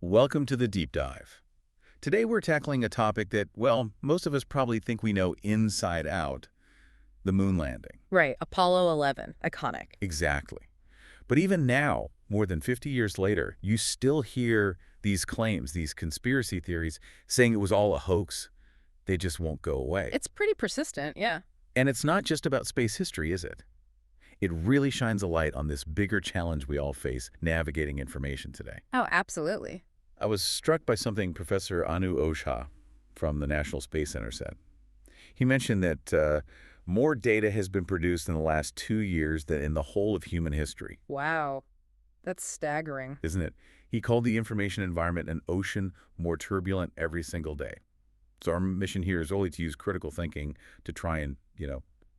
Welcome to the Deep Dive. Today we're tackling a topic that, well, most of us probably think we know inside out, the moon landing. Right, Apollo 11, iconic. Exactly. But even now, more than 50 years later, you still hear these claims, these conspiracy theories, saying it was all a hoax. They just won't go away. It's pretty persistent, yeah. And it's not just about space history, is it? It really shines a light on this bigger challenge we all face navigating information today. Oh, absolutely. I was struck by something Professor Anu Ojha from the National Space Center said. He mentioned that more data has been produced in the last 2 years than in the whole of human history. Wow, that's staggering. Isn't it? He called the information environment an ocean more turbulent every single day. So our mission here is only to use critical thinking to try and,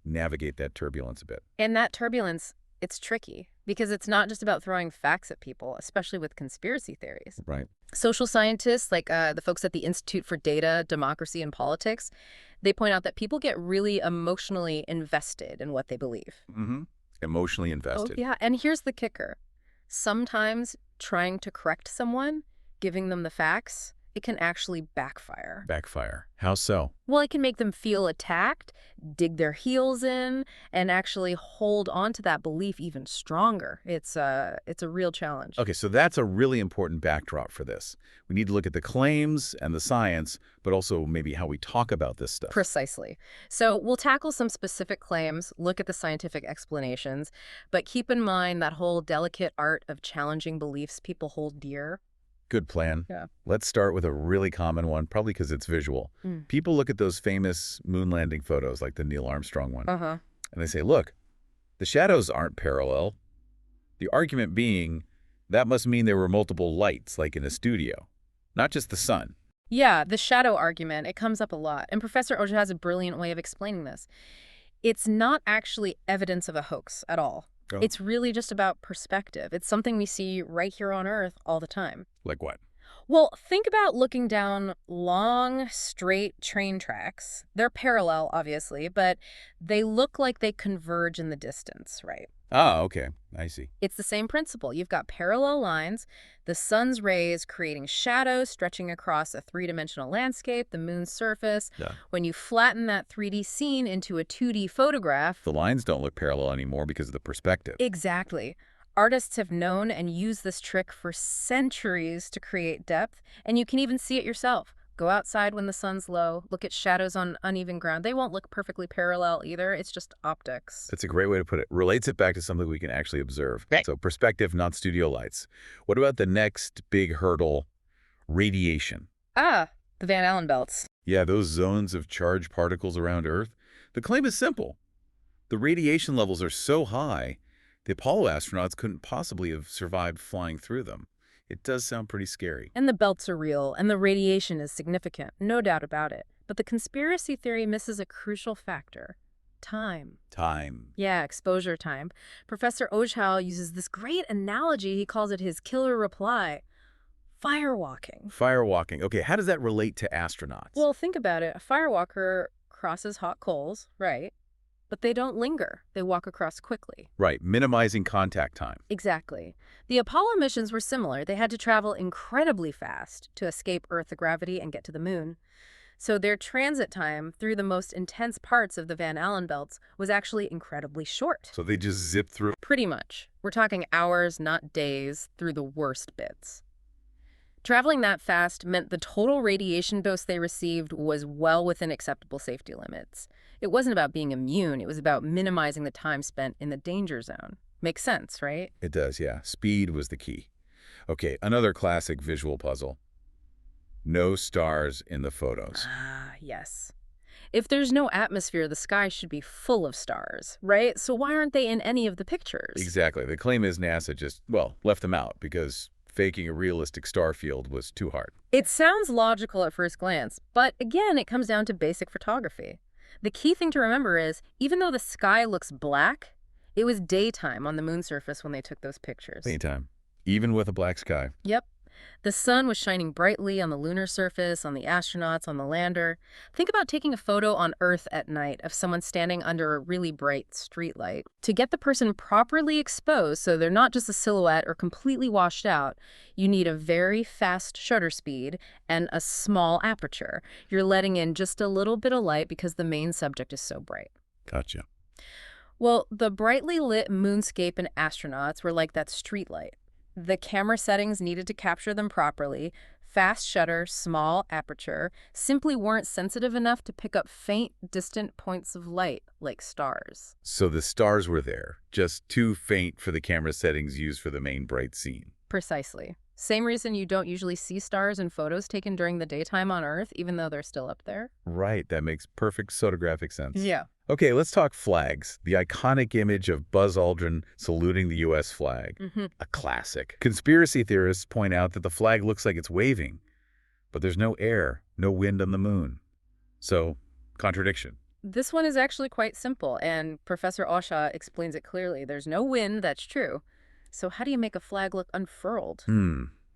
navigate that turbulence a bit. And that turbulence, it's tricky because it's not just about throwing facts at people, especially with conspiracy theories. Right. Social scientists, like the folks at the Institute for Data, Democracy, and Politics, they point out that people get really emotionally invested in what they believe. Mm-hmm. Emotionally invested. Oh, yeah. And here's the kicker. Sometimes trying to correct someone, giving them the facts, it can actually backfire. Backfire. How so? Well, it can make them feel attacked, dig their heels in, and actually hold on to that belief even stronger. It's a real challenge. Okay, so that's a really important backdrop for this. We need to look at the claims and the science, but also maybe how we talk about this stuff. Precisely. So we'll tackle some specific claims, look at the scientific explanations, but keep in mind that whole delicate art of challenging beliefs people hold dear. Good plan. Yeah. Let's start with a really common one, probably because it's visual. People look at those famous moon landing photos, like the Neil Armstrong one, Uh-huh. and they say, look, the shadows aren't parallel. The argument being, that must mean there were multiple lights, like in a studio, not just the sun. Yeah, the shadow argument, it comes up a lot. And Professor Ojha has a brilliant way of explaining this. It's not actually evidence of a hoax at all. Oh. It's really just about perspective. It's something we see right here on Earth all the time. Like what? Well, think about looking down long, straight train tracks. They're parallel, obviously, but they look like they converge in the distance, right? Ah, okay. I see. It's the same principle. You've got parallel lines, the sun's rays creating shadows stretching across a three-dimensional landscape, the moon's surface. Yeah. When you flatten that 3D scene into a 2D photograph... The lines don't look parallel anymore because of the perspective. Exactly. Artists have known and used this trick for centuries to create depth, and you can even see it yourself. Go outside when the sun's low, look at shadows on uneven ground. They won't look perfectly parallel either. It's just optics. That's a great way to put it. Relates it back to something we can actually observe. Right. So perspective, not studio lights. What about the next big hurdle, radiation? Ah, the Van Allen belts. Yeah, those zones of charged particles around Earth. The claim is simple. The radiation levels are so high, the Apollo astronauts couldn't possibly have survived flying through them. It does sound pretty scary. And the belts are real, and the radiation is significant, no doubt about it. But the conspiracy theory misses a crucial factor. Time. Time. Yeah, exposure time. Professor Ojha uses this great analogy. He calls it his killer reply. Firewalking. Firewalking. Okay, how does that relate to astronauts? Well, think about it. A firewalker crosses hot coals, right? But they don't linger. They walk across quickly. Right, minimizing contact time. Exactly. The Apollo missions were similar. They had to travel incredibly fast to escape Earth gravity and get to the moon. So their transit time through the most intense parts of the Van Allen belts was actually incredibly short. So they just zip through. Pretty much. We're talking hours, not days, through the worst bits. Traveling that fast meant the total radiation dose they received was well within acceptable safety limits. It wasn't about being immune. It was about minimizing the time spent in the danger zone. Makes sense, right? It does, yeah. Speed was the key. Okay, another classic visual puzzle. No stars in the photos. Ah, yes. If there's no atmosphere, the sky should be full of stars, right? So why aren't they in any of the pictures? Exactly. The claim is NASA just, left them out because faking a realistic star field was too hard. It sounds logical at first glance, but again, it comes down to basic photography. The key thing to remember is, even though the sky looks black, it was daytime on the moon surface when they took those pictures. Daytime. Even with a black sky. Yep. The sun was shining brightly on the lunar surface, on the astronauts, on the lander. Think about taking a photo on Earth at night of someone standing under a really bright streetlight. To get the person properly exposed so they're not just a silhouette or completely washed out, you need a very fast shutter speed and a small aperture. You're letting in just a little bit of light because the main subject is so bright. Gotcha. Well, the brightly lit moonscape and astronauts were like that streetlight. The camera settings needed to capture them properly. Fast shutter, small aperture, simply weren't sensitive enough to pick up faint, distant points of light, like stars. So the stars were there, just too faint for the camera settings used for the main bright scene. Precisely. Same reason you don't usually see stars in photos taken during the daytime on Earth, even though they're still up there. Right, that makes perfect photographic sense. Yeah. Okay, let's talk flags. The iconic image of Buzz Aldrin saluting the U.S. flag. A classic. Conspiracy theorists point out that the flag looks like it's waving, but there's no air, no wind on the moon. So, contradiction. This one is actually quite simple, and Professor Osha explains it clearly. There's no wind, that's true. So how do you make a flag look unfurled?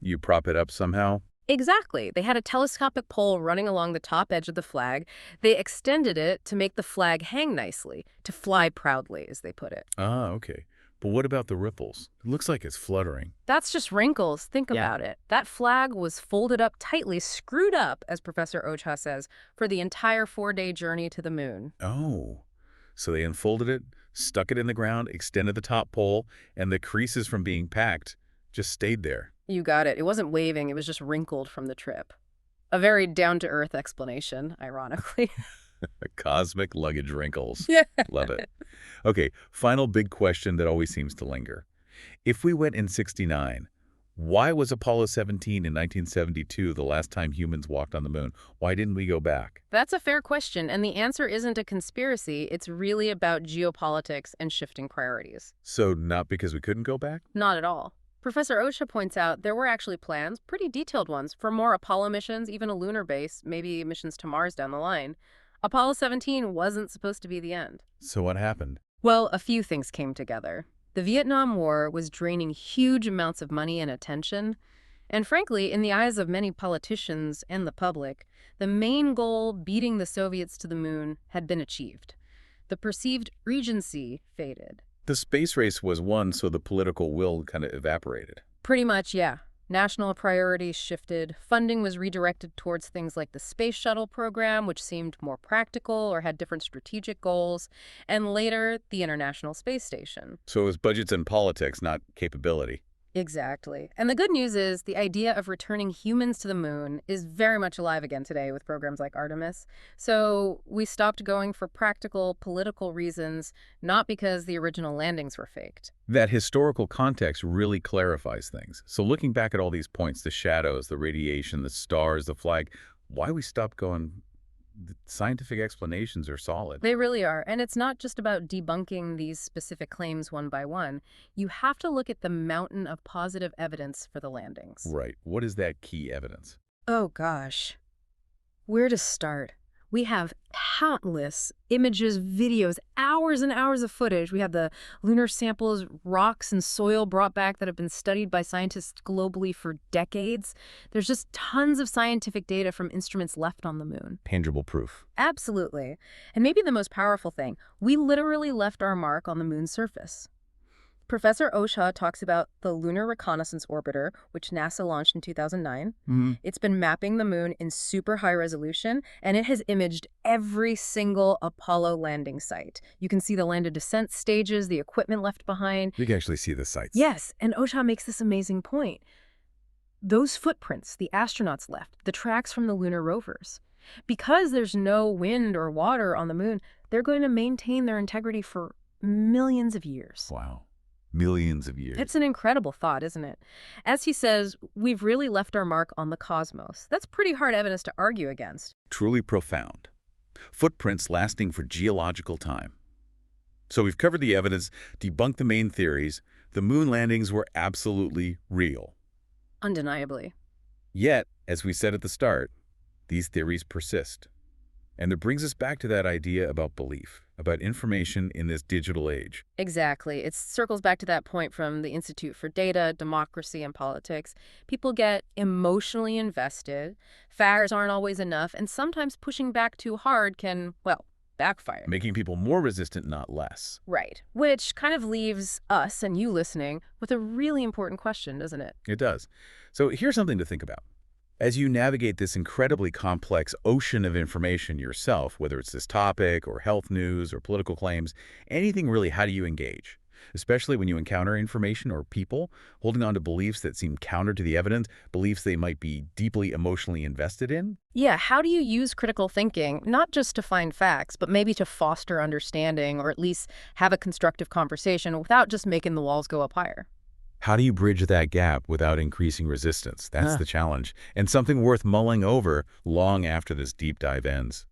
You prop it up somehow? Exactly. They had a telescopic pole running along the top edge of the flag. They extended it to make the flag hang nicely, to fly proudly, as they put it. Ah, okay. But what about the ripples? It looks like it's fluttering. That's just wrinkles. Think Yeah. about it. That flag was folded up tightly, screwed up, as Professor Ocha says, for the entire 4-day journey to the moon. Oh, so they unfolded it, stuck it in the ground, extended the top pole, and the creases from being packed just stayed there. You got it. It wasn't waving. It was just wrinkled from the trip. A very down-to-earth explanation, ironically. Cosmic luggage wrinkles. Yeah. Love it. Okay, final big question that always seems to linger. If we went in '69, why was Apollo 17 in 1972 the last time humans walked on the moon? Why didn't we go back? That's a fair question, and the answer isn't a conspiracy. It's really about geopolitics and shifting priorities. So not because we couldn't go back? Not at all. Professor Osha points out there were actually plans, pretty detailed ones, for more Apollo missions, even a lunar base, maybe missions to Mars down the line. Apollo 17 wasn't supposed to be the end. So what happened? Well, a few things came together. The Vietnam War was draining huge amounts of money and attention, and frankly, in the eyes of many politicians and the public, the main goal, beating the Soviets to the moon, had been achieved. The perceived urgency faded. The space race was won, so the political will kind of evaporated. Pretty much, yeah. National priorities shifted. Funding was redirected towards things like the Space Shuttle program, which seemed more practical or had different strategic goals, and later, the International Space Station. So it was budgets and politics, not capability. Exactly. And the good news is the idea of returning humans to the moon is very much alive again today with programs like Artemis. So we stopped going for practical, political reasons, not because the original landings were faked. That historical context really clarifies things. So looking back at all these points, the shadows, the radiation, the stars, the flag, why we stopped going, the scientific explanations are solid. They really are. And it's not just about debunking these specific claims one by one. You have to look at the mountain of positive evidence for the landings. Right. What is that key evidence? Oh, gosh. Where to start? We have countless images, videos, hours and hours of footage. We have the lunar samples, rocks and soil brought back that have been studied by scientists globally for decades. There's just tons of scientific data from instruments left on the moon. Tangible proof. Absolutely. And maybe the most powerful thing, we literally left our mark on the moon's surface. Professor Osha talks about the Lunar Reconnaissance Orbiter, which NASA launched in 2009. It's been mapping the moon in super high resolution, and it has imaged every single Apollo landing site. You can see the land and descent stages, the equipment left behind. You can actually see the sites. Yes, and Osha makes this amazing point. Those footprints the astronauts left, the tracks from the lunar rovers, because there's no wind or water on the moon, they're going to maintain their integrity for millions of years. Wow. Millions of years. It's an incredible thought, isn't it? As he says, we've really left our mark on the cosmos. That's pretty hard evidence to argue against. Truly profound. Footprints lasting for geological time. So we've covered the evidence, debunked the main theories. The moon landings were absolutely real. Undeniably. Yet, as we said at the start, these theories persist. And that brings us back to that idea about belief, about information in this digital age. Exactly. It circles back to that point from the Institute for Data, Democracy, and Politics. People get emotionally invested, facts aren't always enough, and sometimes pushing back too hard can, well, backfire. Making people more resistant, not less. Right. Which kind of leaves us and you listening with a really important question, doesn't it? It does. So here's something to think about. As you navigate this incredibly complex ocean of information yourself, whether it's this topic or health news or political claims, anything really, how do you engage? Especially when you encounter information or people holding on to beliefs that seem counter to the evidence, beliefs they might be deeply emotionally invested in? Yeah, how do you use critical thinking, not just to find facts, but maybe to foster understanding or at least have a constructive conversation without just making the walls go up higher? How do you bridge that gap without increasing resistance? That's the challenge, and something worth mulling over long after this deep dive ends.